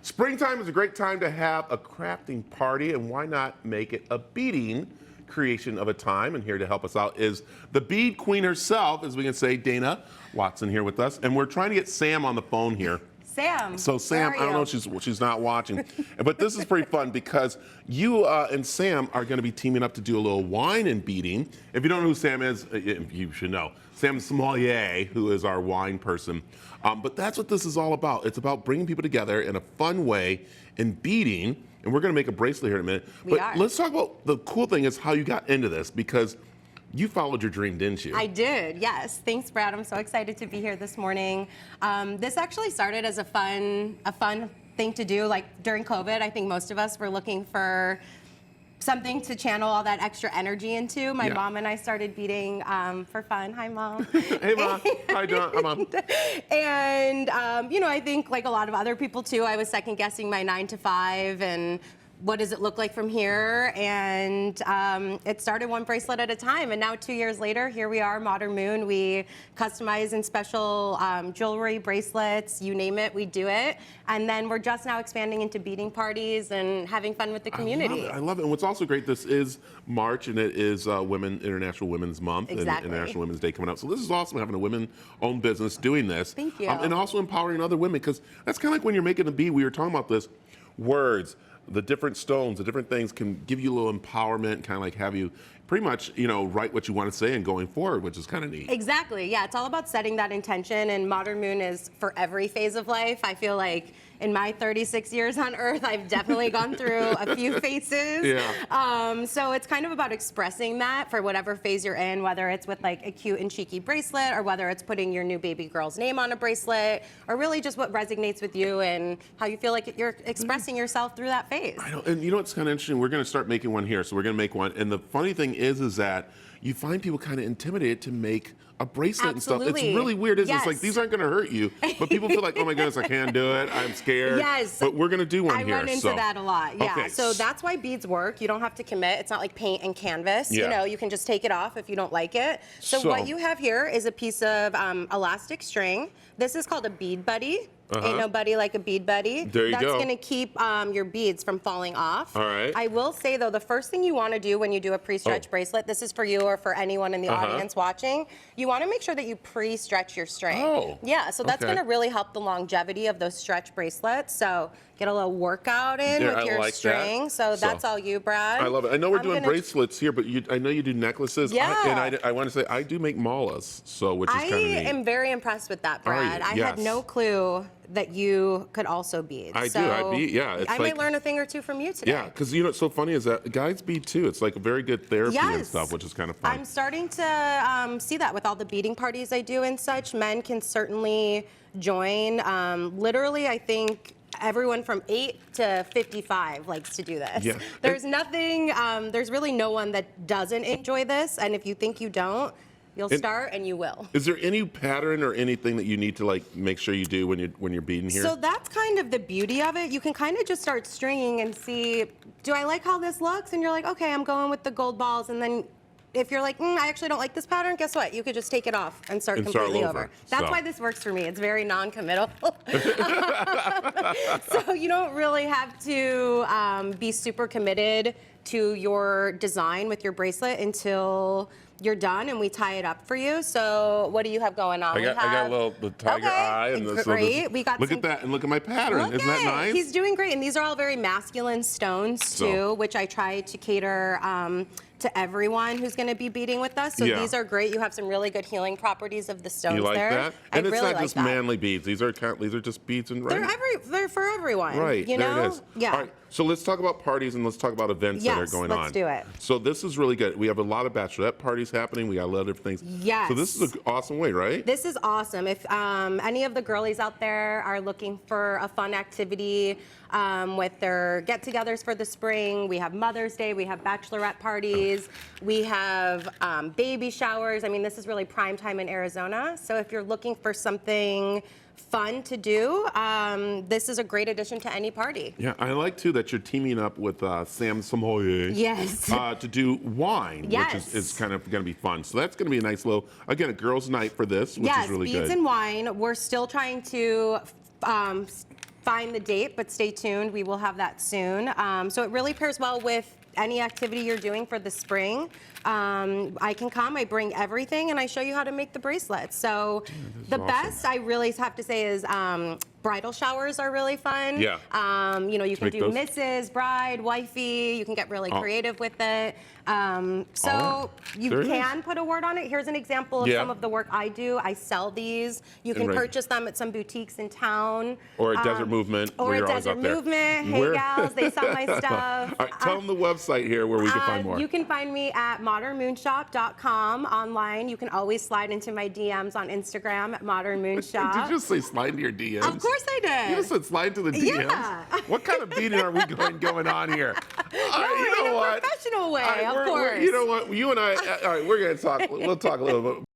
Springtime is a great time to have a crafting party, and why not make it a beading creation of a time? And here to help us out is the bead queen herself, as we can say, Dana Watson here with us. And we're trying to get Sam on the phone here. Sam. So Sam, I don't know if she's not watching, but this is pretty fun because you and Sam are going to be teaming up to do a little wine and beading. If you don't know who Sam is, you should know. Sam Sommelier, who is our wine person. But that's what this is all about. It's about bringing people together in a fun way and beading. And we're going to make a bracelet here in a minute. But let's talk about the cool thing is how you got into this, because you followed your dream, didn't you? I did, yes. Thanks, Brad. I'm so excited to be here this morning. This actually started as a fun thing to do. Like during COVID, I think most of us were looking for something to channel all that extra energy into. My mom and I started beading for fun. Hi, Mom. Hey, Mom. Hi, Don. Hi, Mom. And, you know, I think like a lot of other people too, I was second guessing my 9 to 5 and what does it look like from here? And it started one bracelet at a time. And now 2 years later, here we are, Modern Moon. We customize in special jewelry, bracelets, you name it, we do it. And then we're just now expanding into beading parties and having fun with the community. I love it. And what's also great, this is March, and it is International Women's Month and International Women's Day coming up. So this is awesome, having a women-owned business doing this. Thank you. And also empowering other women, because that's kind of like when you're making a bead, we were talking about this, words, the different stones, the different things can give you a little empowerment, kind of like have you pretty much, you know, write what you want to say and going forward, which is kind of neat. Exactly, yeah, it's all about setting that intention, and Modern Moon is for every phase of life. I feel like in my 36 years on Earth, I've definitely gone through a few phases. Yeah. So it's kind of about expressing that for whatever phase you're in, whether it's with like a cute and cheeky bracelet, or whether it's putting your new baby girl's name on a bracelet, or really just what resonates with you and how you feel like you're expressing yourself through that phase. I know, and you know what's kind of interesting? We're going to start making one here, so we're going to make one. And the funny thing is that you find people kind of intimidated to make a bracelet and stuff. It's really weird, isn't it? It's like, these aren't going to hurt you, but people feel like, oh my goodness, I can't do it, I'm scared. Yes. But we're going to do one here. I run into that a lot, yeah. Okay. So that's why beads work. You don't have to commit. It's not like paint and canvas. Yeah. You know, you can just take it off if you don't like it. So what you have here is a piece of elastic string. This is called a bead buddy. Ain't no buddy like a bead buddy. There you go. That's going to keep your beads from falling off. All right. I will say, though, the first thing you want to do when you do a pre-stretch bracelet, this is for you or for anyone in the audience watching, you want to make sure that you pre-stretch your string. Oh. Yeah, so that's going to really help the longevity of those stretch bracelets. So get a little workout in with your string. So that's all you, Brad. I love it. I know we're doing bracelets here, but I know you do necklaces. Yeah. And I want to say, I do make malas, so which is kind of neat. I am very impressed with that, Brad. I had no clue that you could also bead. I bead, yeah. It's I might learn a thing or two from you today. Yeah, because you know what's so funny is that guys bead too. It's like a very good therapy and stuff, which is kind of fun. I'm starting to see that with all the beading parties I do and such. Men can certainly join. Literally, I think everyone from 8 to 55 likes to do this. Yeah. There's nothing, there's really no one that doesn't enjoy this, and if you think you don't, you'll start and you will. Is there any pattern or anything that you need to like make sure you do when you're beading here? So that's kind of the beauty of it. You can kind of just start stringing and see, do I like how this looks? And you're like, okay, I'm going with the gold balls. And then if you're like, I actually don't like this pattern, guess what? You could just take it off and start completely over. That's why this works for me. It's very non-committal. So you don't really have to be super committed to your design with your bracelet until you're done and we tie it up for you. So what do you have going on? I got the tiger eye and this. Great. Look at that, and look at my pattern. Isn't that nice? He's doing great, and these are all very masculine stones too, which I try to cater to everyone who's going to be beading with us. So these are great. You have some really good healing properties of the stones there. You like that? And it's really not just manly beads. These are just beads and They're for everyone. Right. You know? There it is. Yeah. All right. So let's talk about parties and let's talk about events that are going on. Let's do it. So this is really good. We have a lot of bachelorette parties happening. We got a lot of different things. Yes. So this is an awesome way, right? This is awesome. If any of the girlies out there are looking for a fun activity with their get-togethers for the spring, we have Mother's Day, we have bachelorette parties, we have baby showers. I mean, this is really prime time in Arizona. So if you're looking for something fun to do, this is a great addition to any party. Yeah, I like too that you're teaming up with Sam Sommelier. Yes. To do wine, which is kind of going to be fun. So that's going to be a nice little, again, a girls' night for this, which is really good. Beads and wine. We're still trying to find the date, but stay tuned. We will have that soon. So it really pairs well with any activity you're doing for the spring. I can come, I bring everything, and I show you how to make the bracelets. So the best I really have to say is bridal showers are really fun. Yeah. You know, you can Make do those? Mrs., bride, wifey. You can get really creative with it. All So right. you There it can put a word on it. Here's an example of Yeah. some of the work I do. I sell these. You can Right. purchase them at some boutiques in town. Or a Desert Movement. Or where a you're always Desert up there. Movement. Hey, Where- gals, they sell my stuff. All right, tell them the website here where we can find more. You can find me at modernmoonshop.com online. You can always slide into my DMs on Instagram at modernmoonshop. Did you just say slide into your DMs? Of course I did. You just said slide to the DMs? Yeah. What kind of beating are we going on here? All right, you in know a what? professional way, All right, of course. you know what? You and I, all right, we're going to talk. We'll talk a little bit